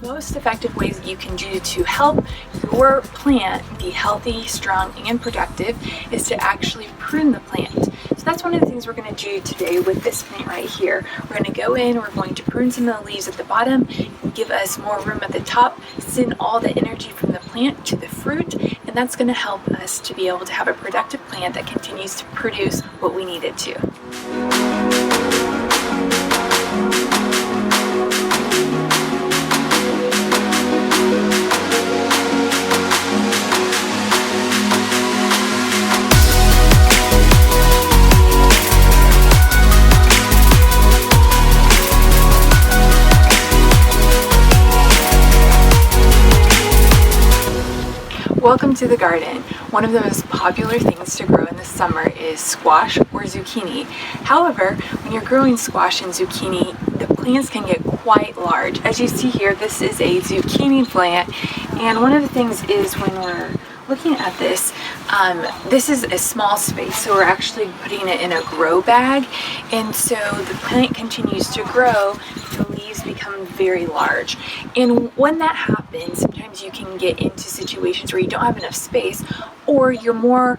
most effective ways that you can do to help your plant be healthy, strong, and productive is to actually prune the plant. So that's one of the things we're going to do today with this plant right here. We're going to go in, we're going to prune some of the leaves at the bottom, give us more room at the top, send all the energy from the plant to the fruit, and that's going to help us to be able to have a productive plant that continues to produce what we need it to. Welcome to the garden. One of the most popular things to grow in the summer is squash or zucchini. However, when you're growing squash and zucchini, the plants can get quite large. As you see here, this is a zucchini plant, and one of the things is when we're looking at this, this is a small space, so we're actually putting it in a grow bag, and so the plant continues to grow, the leaves become very large. And when that happens, sometimes you can get into situations where you don't have enough space, or you're more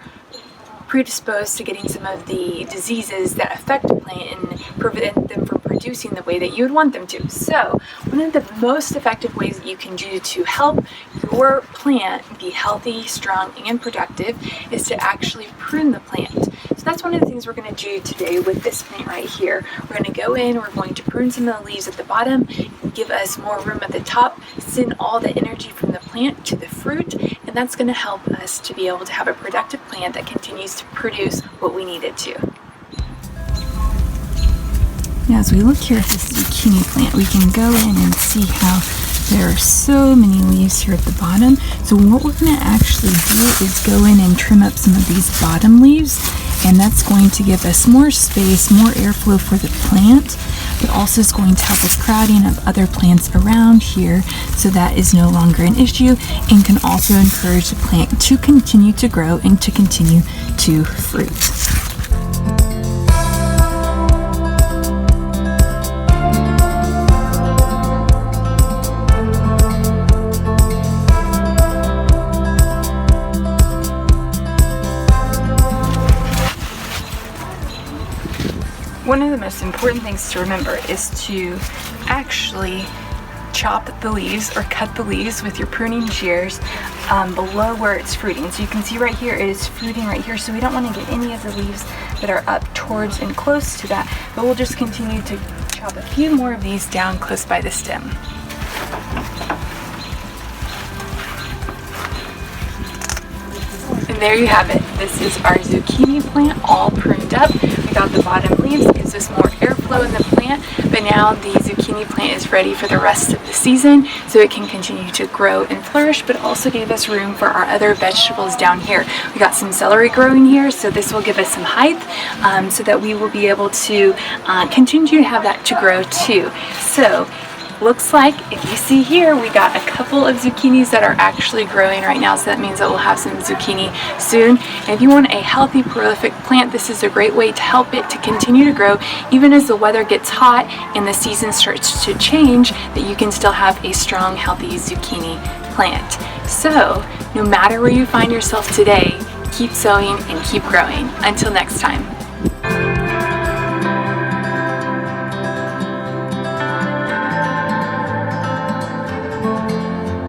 predisposed to getting some of the diseases that affect the plant and prevent them from producing the way that you would want them to. So one of the most effective ways that you can do to help your plant be healthy, strong, and productive is to actually prune the plant. So that's one of the things we're going to do today with this plant right here. We're going to go in, we're going to prune some of the leaves at the bottom, give us more room at the top, send all the energy from the plant to the fruit, and that's going to help us to be able to have a productive plant that continues to produce what we need it to. Now as we look here at this zucchini plant, we can go in and see how there are so many leaves here at the bottom. So what we're going to actually do is go in and trim up some of these bottom leaves, and that's going to give us more space, more airflow for the plant, but also is going to help with crowding of other plants around here, so that is no longer an issue, and can also encourage the plant to continue to grow and to continue to fruit. One of the most important things to remember is to actually chop the leaves or cut the leaves with your pruning shears below where it's fruiting. So you can see right here, it is fruiting right here, so we don't want to get any of the leaves that are up towards and close to that, but we'll just continue to chop a few more of these down close by the stem. And there you have it. This is our zucchini plant all pruned up. We got the bottom leaves, gives us more airflow in the plant, but now the zucchini plant is ready for the rest of the season, so it can continue to grow and flourish, but also gave us room for our other vegetables down here. We got some celery growing here, so this will give us some height, so that we will be able to continue to have that to grow too. So looks like, if you see here, we got a couple of zucchinis that are actually growing right now, so that means that we'll have some zucchini soon. And if you want a healthy, prolific plant, this is a great way to help it to continue to grow, even as the weather gets hot and the season starts to change, that you can still have a strong, healthy zucchini plant. So, no matter where you find yourself today, keep sowing and keep growing. Until next time.